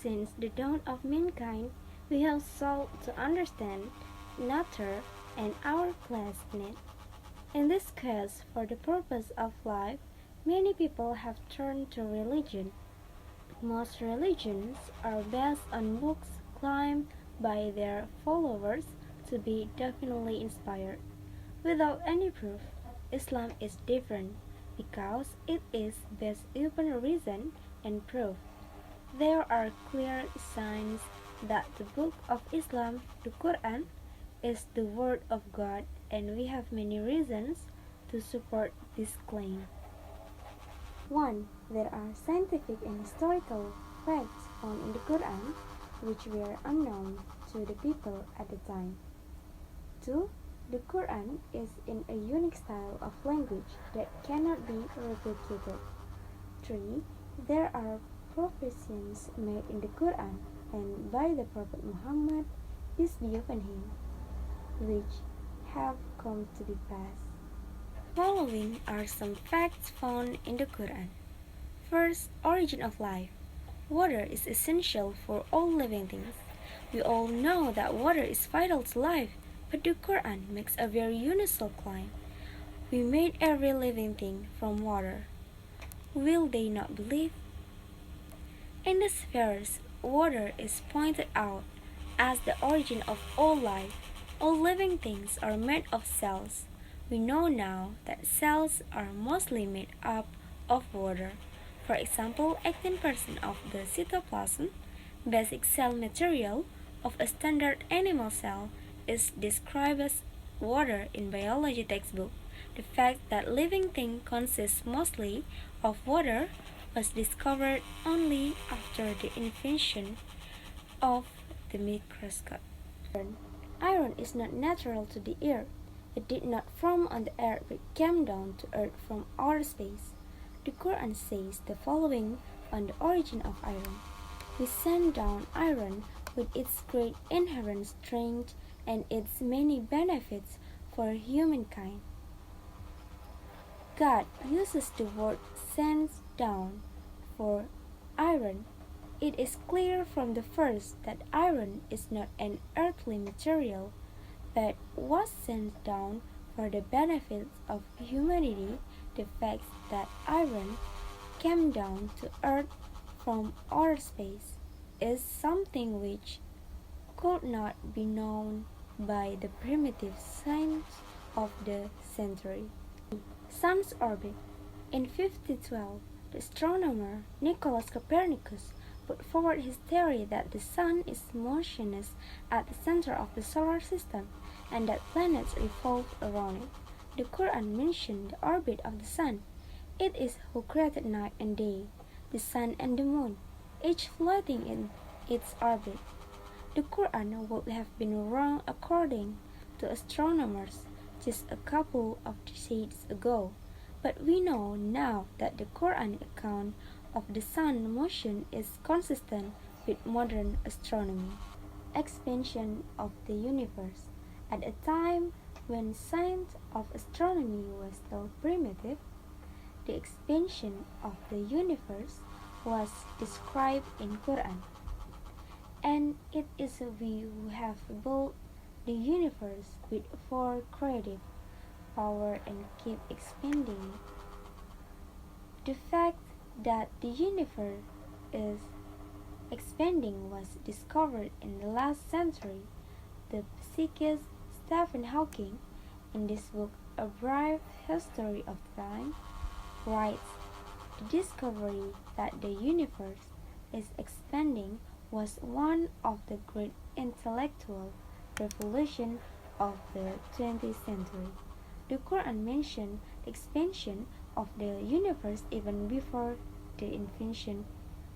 Since the dawn of mankind, we have sought to understand nature and our place in it. In this quest for the purpose of life, many people have turned to religion. Most religions are based on books claimed by their followers to be divinely inspired. Without any proof, Islam is different because it is based upon reason and proof. There are clear signs that the book of Islam, the Qur'an, is the word of God, and we have many reasons to support this claim. 1. There are scientific and historical facts found in the Quran which were unknown to the people at the time. 2. The Quran is in a unique style of language that cannot be replicated. 3. There are prophecies made in the Quran and by the Prophet Muhammad, peace be upon him, which have come to pass. Following are some facts found in the Quran. First, origin of life. Water is essential for all living things. We all know that water is vital to life, but the Quran makes a very universal claim. We made every living thing from water. Will they not believe? In this verse, water is pointed out as the origin of all life. All living things are made of cells. We know now that cells are mostly made up of water. For example, 18% of the cytoplasm, basic cell material of a standard animal cell, is described as water in biology textbook. The fact that living things consist mostly of water was discovered only after the invention of the microscope. Iron is not natural to the earth. It did not form on the earth but came down to earth from outer space. The Quran says the following on the origin of iron. We send down iron with its great inherent strength and its many benefits for humankind. God uses the word sends down for iron. It is clear from the verse that iron is not an earthly material, but was sent down for the benefits of humanity. The fact that iron came down to earth from outer space is something which could not be known by the primitive science of the century. Sun's orbit. In 1512, the astronomer Nicholas Copernicus put forward his theory that the sun is motionless at the center of the solar system and that planets revolve around it. The Quran mentioned the orbit of the sun. It is who created night and day, the sun and the moon, each floating in its orbit. The Quran would have been wrong according to astronomers just a couple of decades ago, but we know now that the Quran account of the sun motion is consistent with modern astronomy. Expansion of the universe. At a time when science of astronomy was still primitive, the expansion of the universe was described in Quran. And it is we who have built the universe with for creative power and keep expanding it. The fact that the universe is expanding was discovered in the last century. The physicist Stephen Hawking, in this book A Brief History of Time, writes, the discovery that the universe is expanding was one of the great intellectual revolutions of the 20th century. The Quran mentioned the expansion of the universe even before the invention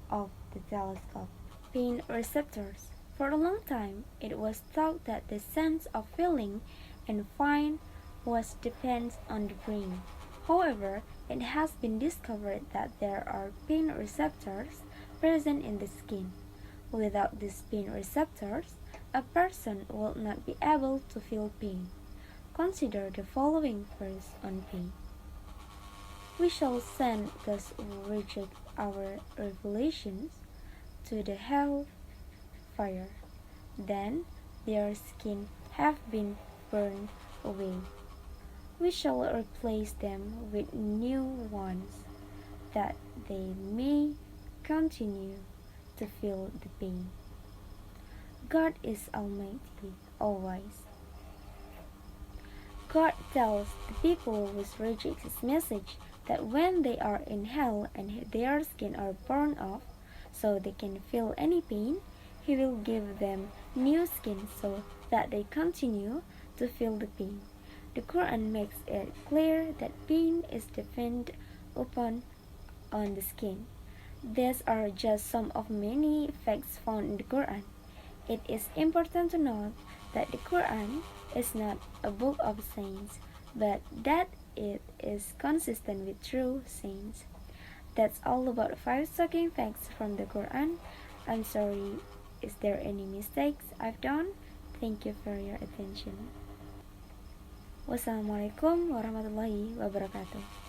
of the telescope. Pain receptors. For a long time, it was thought that the sense of feeling and pain was depends on the brain. However, it has been discovered that there are pain receptors present in the skin. Without these pain receptors, a person will not be able to feel pain. Consider the following verse on pain. We shall send those who reject our revelations to the hell fire. Then their skin have been burned away. We shall replace them with new ones, that they may continue to feel the pain. God is Almighty, all-wise. God tells the people who reject His message that when they are in hell and their skin are burned off, so they can feel any pain, He will give them new skin so that they continue to feel the pain. The Quran makes it clear that pain is dependent upon on the skin. These are just some of many facts found in the Quran. It is important to note that the Quran is not a book of science, but that it is consistent with true science. That's all about 5 shocking facts from the Quran. I'm sorry, is there any mistakes I've done? Thank you for your attention. Wassalamualaikum warahmatullahi wabarakatuh.